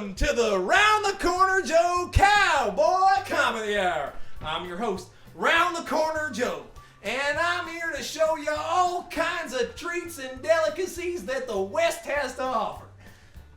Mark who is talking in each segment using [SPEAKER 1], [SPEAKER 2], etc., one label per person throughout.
[SPEAKER 1] Welcome to the Round the Corner Joe Cowboy Comedy Hour. I'm your host, Round the Corner Joe, and I'm here to show you all kinds of treats and delicacies that the West has to offer.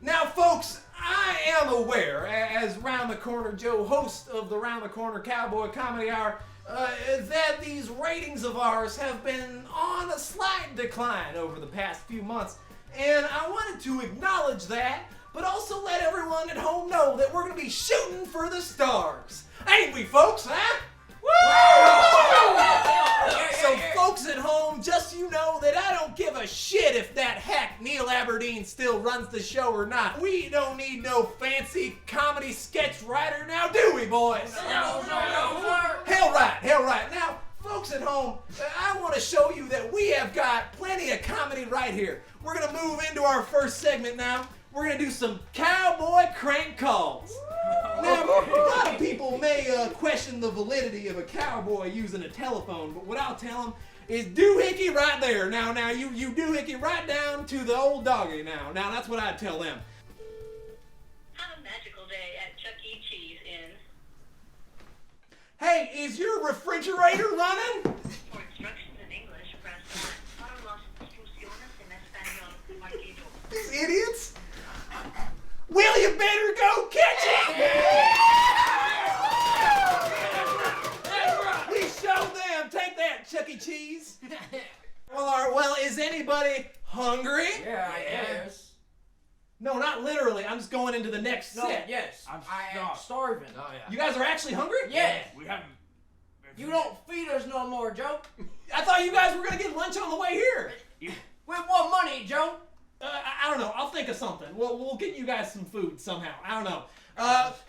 [SPEAKER 1] Now, folks, I am aware, as Round the Corner Joe, host of the Round the Corner Cowboy Comedy Hour, that these ratings of ours have been on a slight decline over the past few months, and I wanted to acknowledge that, but also let everyone at home know that we're going to be shooting for the stars. Ain't we, folks, huh? Woo! So, folks at home, just so you know that I don't give a shit if that hack Neil Aberdeen still runs the show or not. We don't need no fancy comedy sketch writer now, do we, boys?
[SPEAKER 2] No, sir.
[SPEAKER 1] Hell right. Now, folks at home, I want to show you that we have got plenty of comedy right here. We're going to move into our first segment now. We're going to do some cowboy crank calls. Now, a lot of people may question the validity of a cowboy using a telephone, but what I'll tell them is doohickey right there. Now, you doohickey right down to the old doggy now. Now, that's what I'd tell them.
[SPEAKER 3] Have a magical day at Chuck E. Cheese in.
[SPEAKER 1] Hey, is your refrigerator running?
[SPEAKER 3] For instructions in English, press 1. Para las instrucciones en español, marque 2.
[SPEAKER 1] These idiots? Will you better go catch it? We showed them. Take that, Chuck E. Cheese. Well, is anybody hungry?
[SPEAKER 2] Yeah, I guess.
[SPEAKER 1] No, not literally. I'm just going into the next
[SPEAKER 2] No,
[SPEAKER 1] set.
[SPEAKER 2] yes. I am starving. Oh, yeah.
[SPEAKER 1] You guys are actually hungry?
[SPEAKER 2] Yes.
[SPEAKER 4] We haven't.
[SPEAKER 2] You don't feed us no more, Joe.
[SPEAKER 1] I thought you guys were going to get lunch on the way here.
[SPEAKER 2] With what money, Joe?
[SPEAKER 1] I don't know. I'll think of something. We'll get you guys some food somehow. I don't know.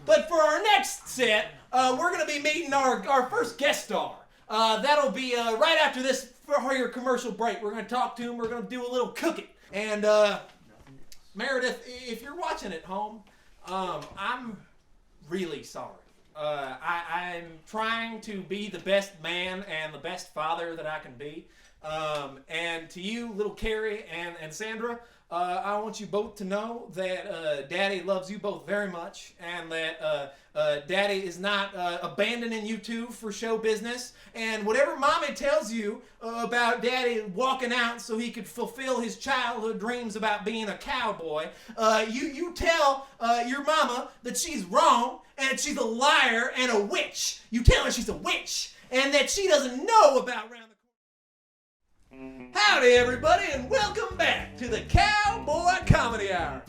[SPEAKER 1] But for our next set, we're going to be meeting our first guest star. That'll be right after this for your commercial break. We're going to talk to him. We're going to do a little cooking. And Meredith, if you're watching at home, I'm really sorry. I'm trying to be the best man and the best father that I can be. And to you, little Carrie and Sandra, I want you both to know that Daddy loves you both very much, and that Daddy is not abandoning you two for show business. And whatever Mommy tells you about Daddy walking out so he could fulfill his childhood dreams about being a cowboy, you tell your mama that she's wrong and she's a liar and a witch. You tell her she's a witch and that she doesn't know about round the Howdy, everybody, and welcome back to the Cowboy Comedy Hour.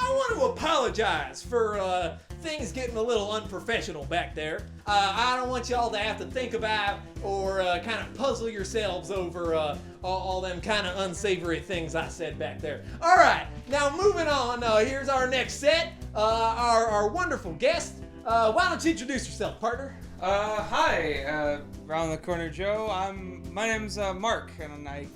[SPEAKER 1] I want to apologize for things getting a little unprofessional back there. I don't want y'all to have to think about or kind of puzzle yourselves over all them kind of unsavory things I said back there. All right, now moving on. Here's our next set. Our wonderful guest. Why don't you introduce yourself, partner?
[SPEAKER 5] Hi, Round the Corner Joe. My name's Mark, and I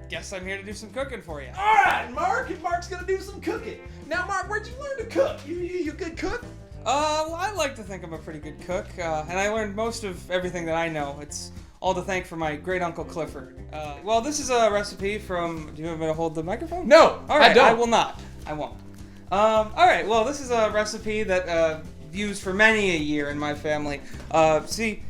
[SPEAKER 5] guess I'm here to do some cooking for you.
[SPEAKER 1] All right, Mark, and Mark's gonna do some cooking. Now, Mark, where'd you learn to cook? You a good cook?
[SPEAKER 5] Well, I like to think I'm a pretty good cook, and I learned most of everything that I know. It's all to thank for my great uncle Clifford. Well, this is a recipe from. Do you want me to hold the microphone?
[SPEAKER 1] No,
[SPEAKER 5] all right,
[SPEAKER 1] I don't.
[SPEAKER 5] I will not. I won't. All right. Well, this is a recipe that used for many a year in my family. See,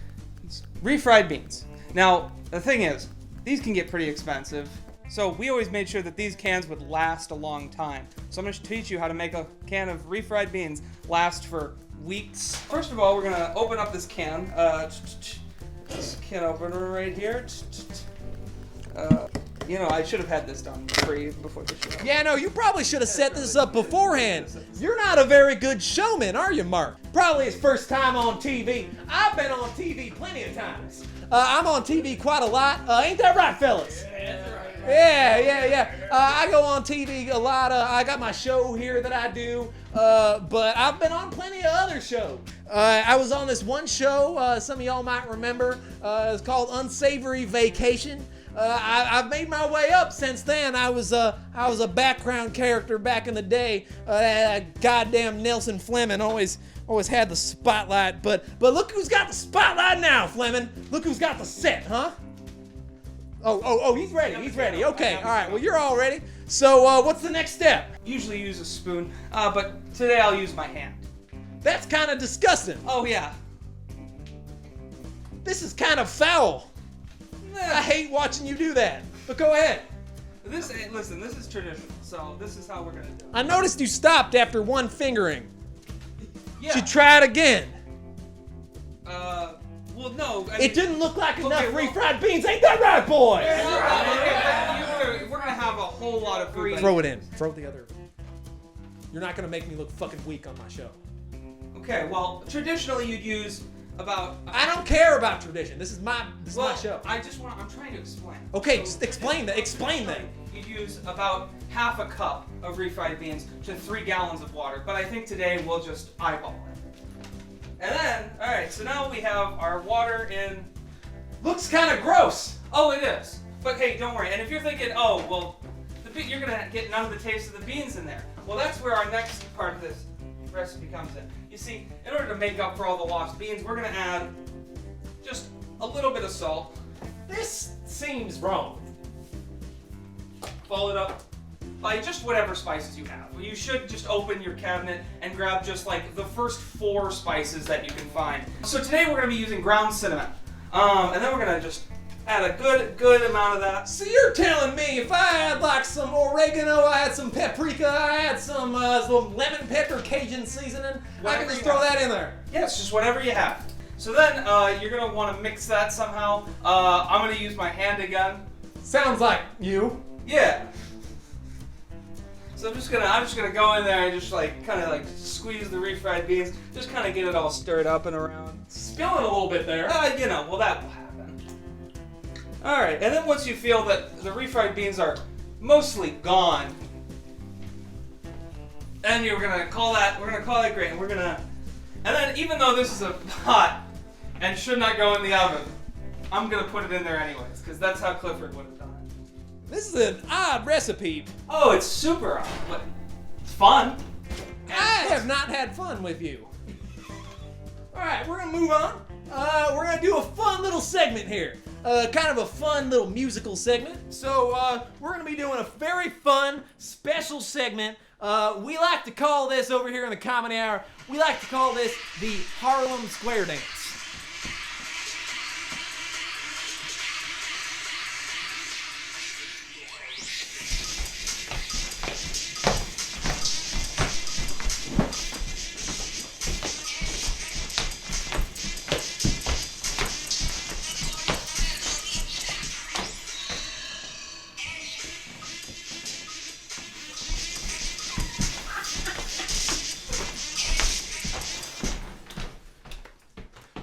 [SPEAKER 5] it's refried beans. Now, the thing is, these can get pretty expensive, so we always made sure that these cans would last a long time. So I'm going to teach you how to make a can of refried beans last for weeks. First of all, we're going to open up this can. This can opener right here. I should have had this done before the show.
[SPEAKER 1] Yeah, no, you probably should have set this up beforehand. You're not a very good showman, are you, Mark? Probably his first time on TV. I've been on TV plenty of times. I'm on TV quite a lot. Ain't that right, fellas? Yeah. I go on TV a lot. I got my show here that I do, but I've been on plenty of other shows. I was on this one show, some of y'all might remember. It's called Unsavory Vacation. I've made my way up since then. I was a background character back in the day. Goddamn Nelson Fleming always had the spotlight. But look who's got the spotlight now, Fleming. Look who's got the set, huh? Oh, he's ready. He's ready. Okay, all right. Well, you're all ready. So, what's the next step?
[SPEAKER 5] Usually use a spoon, but today I'll use my hand.
[SPEAKER 1] That's kind of disgusting.
[SPEAKER 5] Oh yeah.
[SPEAKER 1] This is kind of foul. I hate watching you do that. But go ahead.
[SPEAKER 5] Listen, this is traditional, so this is how we're gonna do it.
[SPEAKER 1] I noticed you stopped after one fingering.
[SPEAKER 5] Yeah.
[SPEAKER 1] Should try it again.
[SPEAKER 5] Well, no.
[SPEAKER 1] It didn't look like enough
[SPEAKER 5] well-
[SPEAKER 1] refried beans. Ain't that right, boy?
[SPEAKER 5] We're gonna have a whole lot of food.
[SPEAKER 1] Throw it in. Throw the other. You're not gonna make me look fucking weak on my show.
[SPEAKER 5] Okay, well, traditionally you'd use about.
[SPEAKER 1] I don't care about tradition. This is my show.
[SPEAKER 5] I'm trying to explain.
[SPEAKER 1] Okay, just explain that. Explain that.
[SPEAKER 5] You'd use about half a cup of refried beans to 3 gallons of water, but I think today we'll just eyeball it. And then, all right, so now we have our water in.
[SPEAKER 1] Looks kind of gross.
[SPEAKER 5] Oh, it is. But hey, don't worry. And if you're thinking, oh, well, you're gonna get none of the taste of the beans in there. Well, that's where our next part of this recipe comes in. You see, in order to make up for all the lost beans, we're gonna add just a little bit of salt.
[SPEAKER 1] This seems wrong.
[SPEAKER 5] Followed up by just whatever spices you have. You should just open your cabinet and grab just like the first 4 spices that you can find. So today we're gonna be using ground cinnamon. And then we're gonna just add a good amount of that.
[SPEAKER 1] So you're telling me if I had like some oregano, I had some paprika, I had some lemon pepper Cajun seasoning, I
[SPEAKER 5] Whatever
[SPEAKER 1] can just
[SPEAKER 5] you
[SPEAKER 1] throw
[SPEAKER 5] have.
[SPEAKER 1] that in there.
[SPEAKER 5] Yes, just whatever you have. So then you're gonna want to mix that somehow. I'm gonna use my hand again.
[SPEAKER 1] Sounds like you.
[SPEAKER 5] Yeah. So I'm just gonna go in there and just like kind of like squeeze the refried beans, just kind of get it all stirred up and around.
[SPEAKER 1] Spilling a little bit there.
[SPEAKER 5] Well that will happen. All right, and then once you feel that the refried beans are mostly gone, then we're gonna call that great, and and then even though this is a pot and should not go in the oven, I'm gonna put it in there anyways, because that's how Clifford would have done it.
[SPEAKER 1] This is an odd recipe.
[SPEAKER 5] Oh, it's super odd, but it's fun.
[SPEAKER 1] I have not had fun with you. All right, we're gonna move on. We're gonna do a fun little segment here. Kind of a fun little musical segment. So we're gonna be doing a very fun, special segment. We like to call this over here in the Comedy Hour, we like to call this the Harlem Square Dance.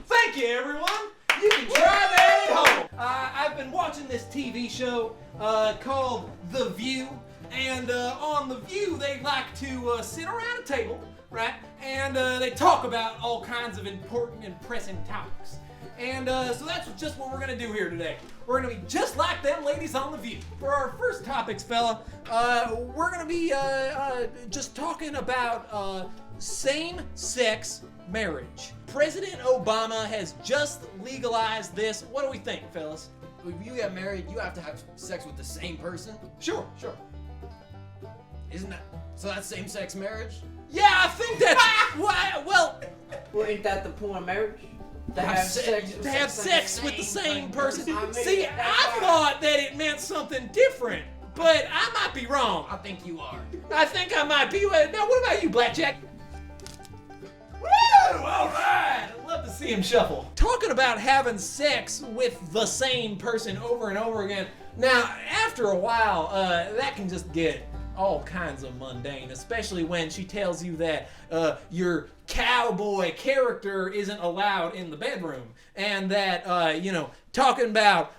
[SPEAKER 1] Thank you, everyone. You can try that at home. I've been watching this TV show called The View, and on The View they like to sit around a table, right? And they talk about all kinds of important and pressing topics. And so that's just what we're gonna do here today. We're gonna be just like them ladies on The View. For our first topics, fella, we're gonna be just talking about same-sex marriage. President Obama has just legalized this. What do we think, fellas?
[SPEAKER 2] If you get married, you have to have sex with the same person.
[SPEAKER 1] Sure.
[SPEAKER 2] Isn't that so? That's same-sex marriage.
[SPEAKER 1] Yeah, I think that's why. Well,
[SPEAKER 2] Well, ain't that the point of marriage? To
[SPEAKER 1] have sex with the same person.
[SPEAKER 2] I mean,
[SPEAKER 1] See,
[SPEAKER 2] that's
[SPEAKER 1] I
[SPEAKER 2] right.
[SPEAKER 1] thought that it meant something different, but I might be wrong.
[SPEAKER 2] I think you are.
[SPEAKER 1] I think I might be. Now, what about you, Blackjack? Woo! All right. I'd love to see him shuffle. Talking about having sex with the same person over and over again. Now, after a while, that can just get all kinds of mundane, especially when she tells you that your cowboy character isn't allowed in the bedroom, and that talking about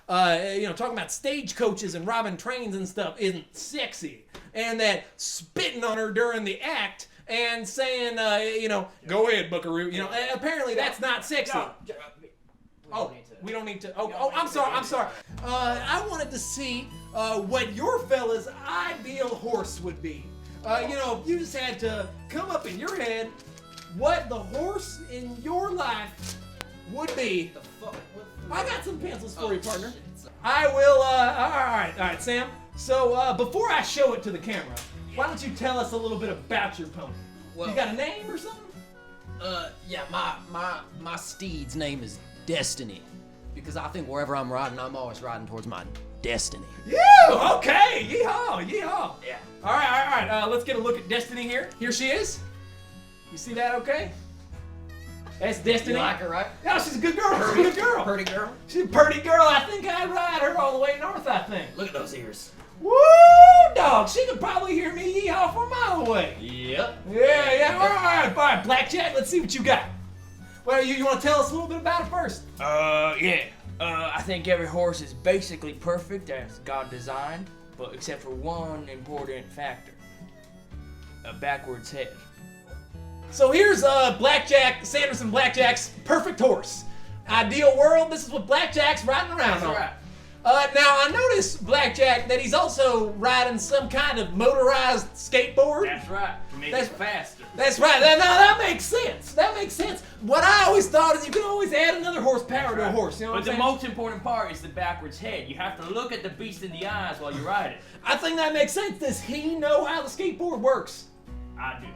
[SPEAKER 1] stagecoaches and robbing trains and stuff isn't sexy, and that spitting on her during the act and saying go ahead, Buckaroo, apparently that's not sexy. We don't need to. I'm sorry. I wanted to see what your fella's ideal horse would be. You just had to come up in your head what the horse in your life would be.
[SPEAKER 2] The fuck?
[SPEAKER 1] I got some pencils for you, partner.
[SPEAKER 2] Shit, son.
[SPEAKER 1] I will. All right, Sam. So before I show it to the camera, why don't you tell us a little bit about your pony?
[SPEAKER 2] Well,
[SPEAKER 1] You got a name or something?
[SPEAKER 2] Yeah, my steed's name is Destiny, because I think wherever I'm riding, I'm always riding towards my destiny.
[SPEAKER 1] Yeah. Okay. Yeehaw. Yeehaw.
[SPEAKER 2] Yeah.
[SPEAKER 1] All right. Let's get a look at Destiny here. Here she is. You see that? Okay. That's Destiny.
[SPEAKER 2] You like her, right?
[SPEAKER 1] Yeah, she's a good girl. She's a good girl.
[SPEAKER 2] Pretty girl.
[SPEAKER 1] She's a pretty girl. I think I'd ride her all the way north. I think.
[SPEAKER 2] Look at those ears.
[SPEAKER 1] Woo, dog. She could probably hear me yeehaw from a mile away.
[SPEAKER 2] Yep.
[SPEAKER 1] Yeah. All right, Blackjack. Let's see what you got. Well, you want to tell us a little bit about it first?
[SPEAKER 4] Yeah. I think every horse is basically perfect as God designed, but except for one important factor. A backwards head.
[SPEAKER 1] So here's Blackjack, Sanderson Blackjack's perfect horse. Ideal world, this is what Blackjack's riding around on.
[SPEAKER 4] right.
[SPEAKER 1] Now I noticed, Blackjack, that he's also riding some kind of motorized skateboard.
[SPEAKER 4] That's right. To make
[SPEAKER 1] That's-
[SPEAKER 4] it faster.
[SPEAKER 1] That's right. Now that makes sense. That makes sense. What I always thought is you can always add another horsepower to a horse. You know what
[SPEAKER 4] But
[SPEAKER 1] I'm
[SPEAKER 4] the
[SPEAKER 1] saying?
[SPEAKER 4] most important part is the backwards head. You have to look at the beast in the eyes while you ride it.
[SPEAKER 1] I think that makes sense. Does he know how the skateboard works?
[SPEAKER 4] I do.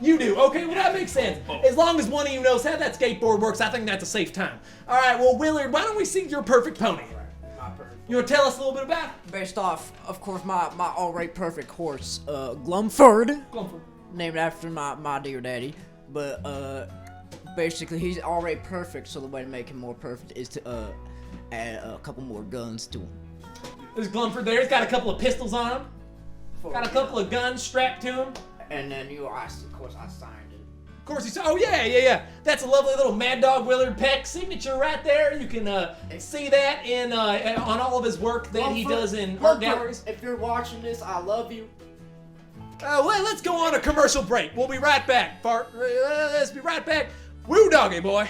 [SPEAKER 1] You do. Okay, well that makes sense. As long as one of you knows how that skateboard works, I think that's a safe time. All right, well Willard, why don't we see your perfect pony? You want to tell us a little bit about it?
[SPEAKER 6] Based off, of course, my alright perfect horse, Glumford,
[SPEAKER 1] Go for it.
[SPEAKER 6] named after my dear daddy. But basically he's already perfect, so the way to make him more perfect is to add a couple more guns to him.
[SPEAKER 1] There's Glumford there. He's got a couple of pistols on him. Got a couple of guns strapped to him.
[SPEAKER 6] And then of course I signed it.
[SPEAKER 1] Of course, he's. Oh yeah. That's a lovely little Mad Dog Willard Peck signature right there. You can see that in on all of his work that he does in art galleries.
[SPEAKER 6] If you're watching this, I love you.
[SPEAKER 1] Well, let's go on a commercial break. We'll be right back. Let's be right back. Woo doggy boy.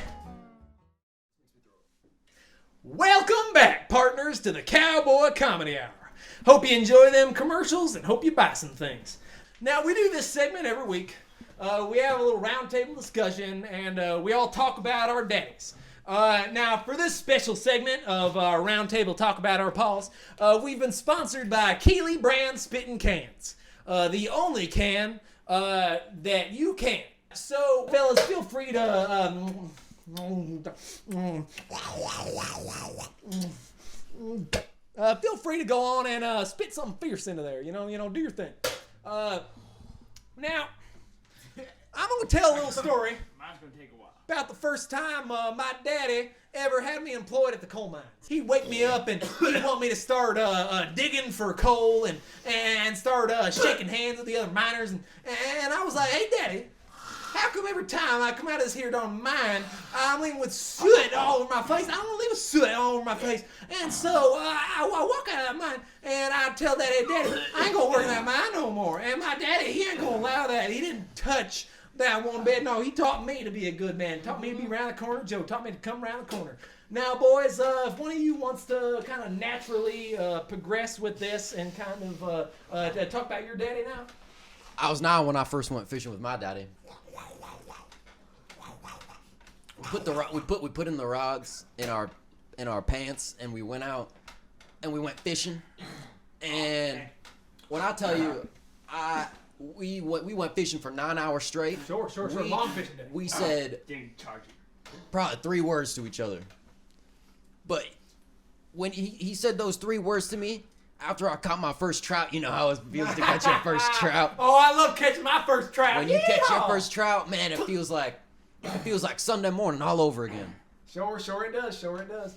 [SPEAKER 1] Welcome back, partners, to the Cowboy Comedy Hour. Hope you enjoy them commercials and hope you buy some things. Now, we do this segment every week. We have a little roundtable discussion, and we all talk about our daddies. Now, for this special segment of our roundtable talk about our paws, we've been sponsored by Keeley Brand Spittin' Cans. The only can that you can. So, fellas, feel free to feel free to go on and spit something fierce into there. You know, do your thing. Now, I'm gonna tell a little story
[SPEAKER 4] Mine's gonna take a while.
[SPEAKER 1] about the first time my daddy ever had me employed at the coal mines. He'd wake me up and he'd want me to start digging for coal and start shaking hands with the other miners. And I was like, hey, Daddy, how come every time I come out of this here darn mine, I'm leaving with soot all over my face? I don't want to leave with soot all over my face. And so I walk out of that mine and I tell Daddy, hey, Daddy, I ain't gonna work in that mine no more. And my daddy, he ain't gonna allow that. He didn't touch that one bed. No, he taught me to be a good man. Taught me to be around the corner. Joe taught me to come around the corner. Now, boys, if one of you wants to kind of naturally progress with this and kind of talk about your daddy now.
[SPEAKER 2] I was 9 when I first went fishing with my daddy. We put in the rods in our pants, and we went out and we went fishing. And when I tell you, we went fishing for 9 hours straight.
[SPEAKER 1] Sure. Long fishing day.
[SPEAKER 2] We said
[SPEAKER 4] Didn't charge you.
[SPEAKER 2] probably 3 words to each other. But when he said those 3 words to me, after I caught my first trout, you know how it feels to catch your first trout.
[SPEAKER 1] Oh, I love catching my first trout.
[SPEAKER 2] When you catch your
[SPEAKER 1] Yeehaw!
[SPEAKER 2] first trout, man, it feels like Sunday morning all over again.
[SPEAKER 1] Sure it does.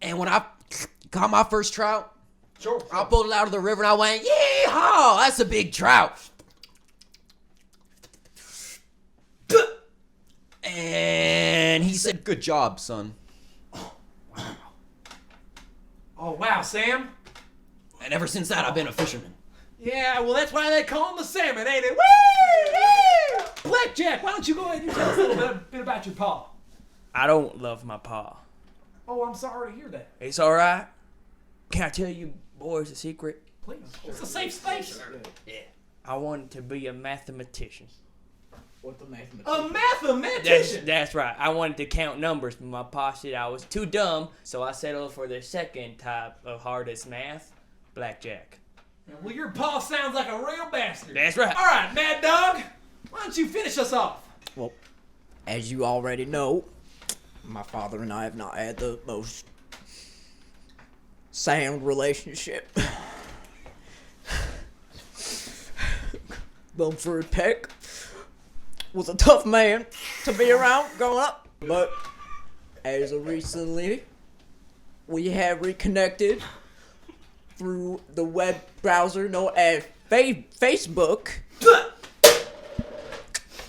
[SPEAKER 2] And when I caught my first trout,
[SPEAKER 1] Sure.
[SPEAKER 2] I pulled it out of the river and I went, yeehaw, that's a big trout. And he said, good job, son.
[SPEAKER 1] Oh, wow, Sam.
[SPEAKER 2] And ever since that, I've been a fisherman.
[SPEAKER 1] Yeah, well, that's why they call him the salmon, ain't it? Woo! Blackjack, why don't you go ahead and tell us a little bit about your paw?
[SPEAKER 4] I don't love my paw.
[SPEAKER 1] Oh, I'm sorry to hear that.
[SPEAKER 4] It's alright. Can I tell you boys a secret?
[SPEAKER 1] Please. It's a safe space.
[SPEAKER 2] Yeah.
[SPEAKER 4] I wanted to be a mathematician.
[SPEAKER 6] What the mathematician?
[SPEAKER 1] A mathematician.
[SPEAKER 4] That's right. I wanted to count numbers, but my pa said I was too dumb, so I settled for the second type of hardest math, blackjack.
[SPEAKER 1] Well, your pa sounds like a real bastard.
[SPEAKER 4] That's right.
[SPEAKER 1] All right, Mad Dog, why don't you finish us off?
[SPEAKER 6] Well, as you already know, my father and I have not had the most sound relationship. Bumford Peck was a tough man to be around growing up, but as of recently, we have reconnected through the web browser known as Facebook.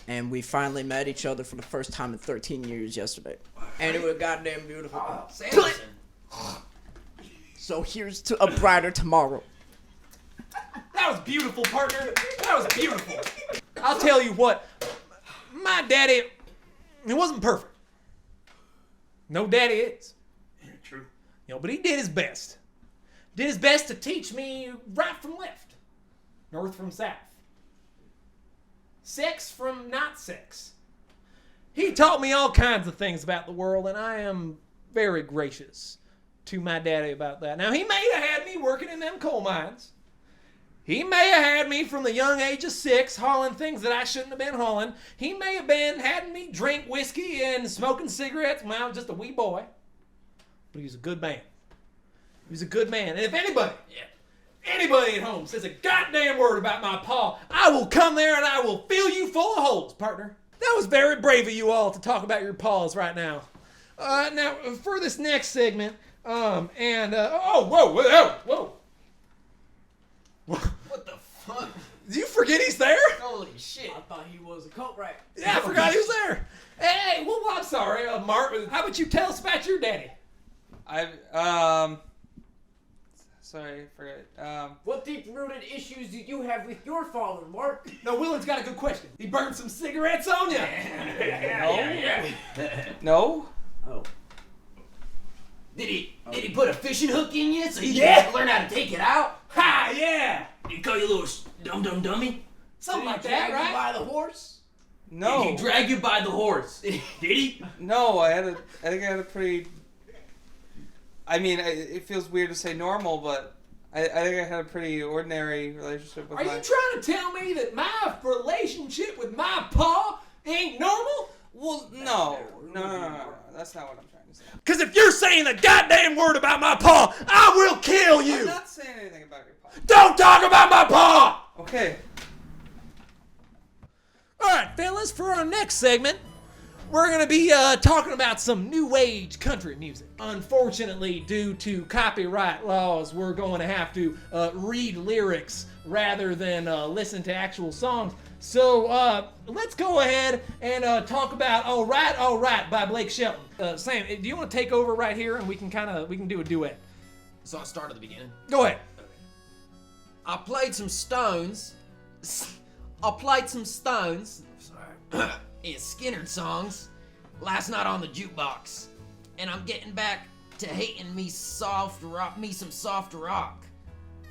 [SPEAKER 6] And we finally met each other for the first time in 13 years yesterday. And it was goddamn beautiful.
[SPEAKER 2] Samson.
[SPEAKER 6] So here's to a brighter tomorrow.
[SPEAKER 1] That was beautiful, partner. That was beautiful. I'll tell you what, my daddy, he wasn't perfect. No daddy is.
[SPEAKER 4] Yeah, true.
[SPEAKER 1] But he did his best. Did his best to teach me right from left, north from south, sex from not sex. He taught me all kinds of things about the world, and I am very gracious to my daddy about that. Now, he may have had me working in them coal mines. He may have had me from the young age of 6 hauling things that I shouldn't have been hauling. He may have been having me drink whiskey and smoking cigarettes when I was just a wee boy. But he was a good man. He was a good man. And if anybody at home says a goddamn word about my pa, I will come there and I will fill you full of holes, partner. That was very brave of you all to talk about your paws right now. Now, for this next segment, whoa.
[SPEAKER 2] What the fuck?
[SPEAKER 1] Did you forget he's there?
[SPEAKER 2] Holy shit.
[SPEAKER 6] I thought he was a coat rack.
[SPEAKER 1] Yeah, I forgot he was there. Hey, well, I'm sorry, Mark. How about you tell us about your daddy?
[SPEAKER 5] Sorry, I forgot.
[SPEAKER 6] What deep-rooted issues do you have with your father, Mark?
[SPEAKER 1] No, Willard's got a good question. He burned some cigarettes on you.
[SPEAKER 5] No?
[SPEAKER 6] Oh.
[SPEAKER 2] Did he put a fishing hook in you so you can learn how to take it out?
[SPEAKER 1] Ha, yeah.
[SPEAKER 4] Did he call you a little dum-dum dummy?
[SPEAKER 1] Something like that, right?
[SPEAKER 6] By the horse?
[SPEAKER 5] No.
[SPEAKER 4] Did he drag you by the horse? Did he?
[SPEAKER 5] No, I think I had a pretty. I mean, it feels weird to say normal, but I think I had a pretty ordinary relationship with
[SPEAKER 1] Are you trying to tell me that my relationship with my pa ain't normal?
[SPEAKER 5] Well, no. That's not what I'm trying to say.
[SPEAKER 1] Because if you're saying a goddamn word about my pa, I will kill
[SPEAKER 5] I'm
[SPEAKER 1] you.
[SPEAKER 5] not saying anything about your pa.
[SPEAKER 1] Don't talk about my pa.
[SPEAKER 5] Okay.
[SPEAKER 1] All right, fellas, for our next segment, we're going to be talking about some new age country music. Unfortunately, due to copyright laws, we're going to have to read lyrics rather than listen to actual songs. So let's go ahead and talk about All Right by Blake Shelton. Sam, do you want to take over right here and we can do a duet?
[SPEAKER 2] So I'll start at the beginning.
[SPEAKER 1] Go ahead.
[SPEAKER 2] I played some Stones. Sorry. In Skinner songs last night on the jukebox, and I'm getting back to hating me some soft rock.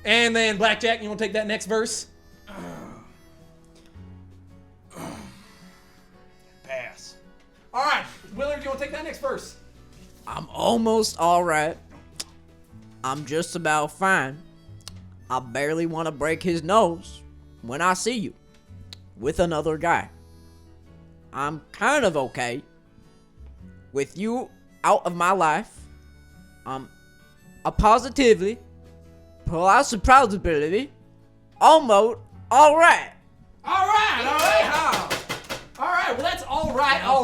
[SPEAKER 1] And then Blackjack, you want to take that next verse?
[SPEAKER 4] Pass.
[SPEAKER 1] All right, Willard, you want to take that next verse?
[SPEAKER 6] I'm almost alright. I'm just about fine. I barely want to break his nose when I see you with another guy. I'm kind of okay with you out of my life. I'm a positively, plus a probability, almost alright.
[SPEAKER 1] All right, well, that's All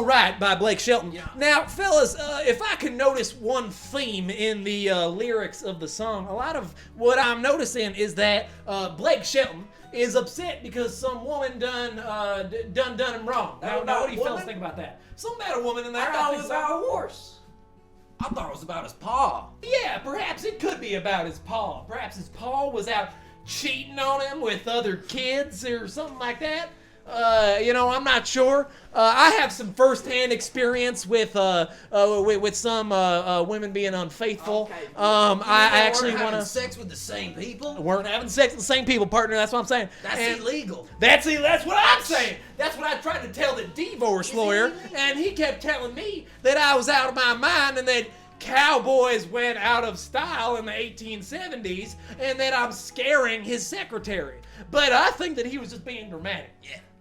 [SPEAKER 1] Right by Blake Shelton.
[SPEAKER 2] Yeah.
[SPEAKER 1] Now, fellas, if I can notice one theme in the lyrics of the song, a lot of what I'm noticing is that Blake Shelton is upset because some woman done him wrong. Now, what do you fellas think about that? Something about a woman in there. I think so.
[SPEAKER 6] a horse.
[SPEAKER 2] I thought it was about his paw.
[SPEAKER 1] Yeah, perhaps it could be about his paw. Perhaps his paw was out cheating on him with other kids or something like that. I'm not sure. I have some first-hand experience with some women being unfaithful. I actually want to.
[SPEAKER 2] sex with the same people.
[SPEAKER 1] Weren't having sex with the same people, partner. That's what I'm saying.
[SPEAKER 2] That's illegal.
[SPEAKER 1] That's what I'm saying. That's what I tried to tell the divorce lawyer, and he kept telling me that I was out of my mind and that cowboys went out of style in the 1870s, and that I'm scaring his secretary. But I think that he was just being dramatic.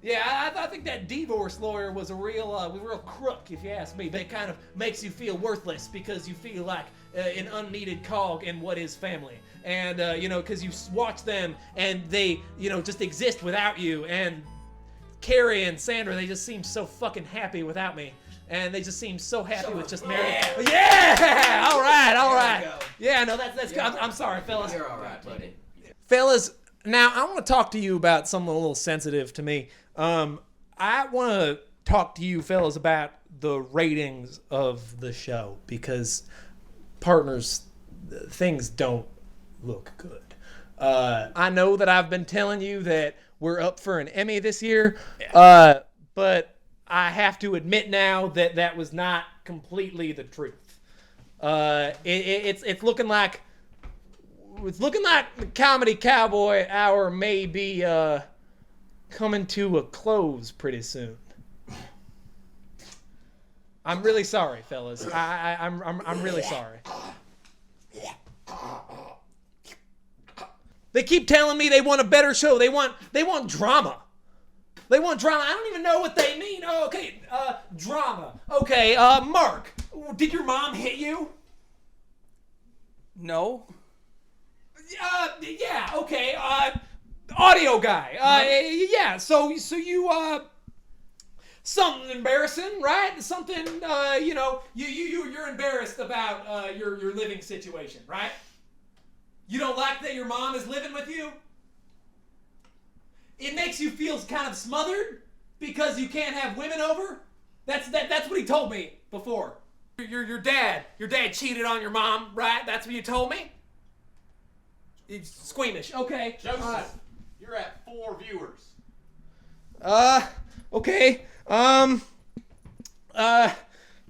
[SPEAKER 1] Yeah, I think that divorce lawyer was a real crook, if you ask me. That kind of makes you feel worthless because you feel like an unneeded cog in what is family. And, because you watch them and they, just exist without you. And Carrie and Sandra, they just seem so fucking happy without me. And they just seem so happy with just married. Yeah! All right. Yeah, no, that's good. I'm sorry, fellas.
[SPEAKER 2] You're all right, buddy.
[SPEAKER 1] Fellas, now I want to talk to you about something a little sensitive to me. I want to talk to you fellas about the ratings of the show because, partners, things don't look good. I know that I've been telling you that we're up for an Emmy this year, but I have to admit now that that was not completely the truth. It's looking like the Comedy Cowboy Hour may be coming to a close pretty soon. I'm really sorry, fellas. I'm really sorry. They keep telling me they want a better show. They want drama. They want drama. I don't even know what they mean. Oh, okay, drama. Okay, Mark, did your mom hit you?
[SPEAKER 5] No.
[SPEAKER 1] Yeah, okay, audio guy. Yeah, so you, something embarrassing, right? Something, you're embarrassed about, your living situation, right? You don't like that your mom is living with you? It makes you feel kind of smothered because you can't have women over? That's what he told me before. Your dad cheated on your mom, right? That's what you told me? It's squeamish. Okay.
[SPEAKER 7] Joseph, you're at 4 viewers.
[SPEAKER 1] Okay.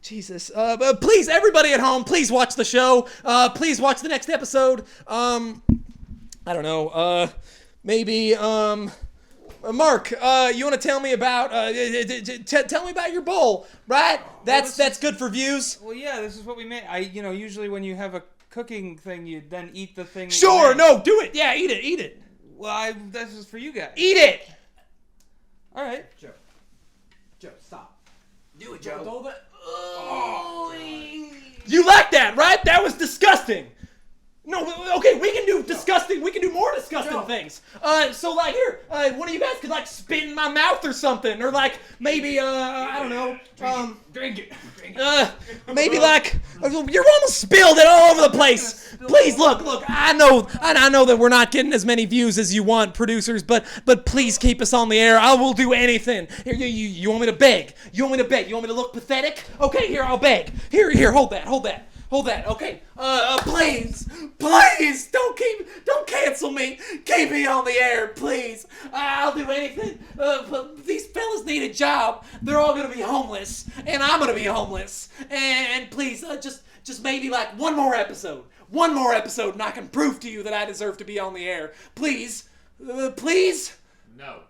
[SPEAKER 1] Jesus. But please, everybody at home, please watch the show. Please watch the next episode. I don't know. Maybe, Mark, you want to tell me about, tell me about your bowl, right? That's good for views.
[SPEAKER 5] Well, yeah, this is what we made. Usually when you have a cooking thing, you then eat the thing.
[SPEAKER 1] Sure, no, do it. Yeah, eat it.
[SPEAKER 5] Well, this is for you guys.
[SPEAKER 1] Eat it.
[SPEAKER 5] All right.
[SPEAKER 2] Joe, stop. Do it, Joe.
[SPEAKER 1] You like that, right? That was disgusting. No, okay, we can do disgusting. We can do more disgusting things. So like here, one of you guys could like spit in my mouth or something, or like maybe I don't know.
[SPEAKER 4] Drink it.
[SPEAKER 1] Maybe like you're almost spilled it all over the place. Please look. I know that we're not getting as many views as you want, producers, but please keep us on the air. I will do anything. Here, you want me to beg? You want me to beg? You want me to look pathetic? Okay, here, I'll beg. Here, hold that. Okay. Please, don't cancel me. Keep me on the air, please. I'll do anything. But these fellas need a job. They're all gonna be homeless, and I'm gonna be homeless. And please, just maybe like one more episode, and I can prove to you that I deserve to be on the air. Please, please.
[SPEAKER 7] No.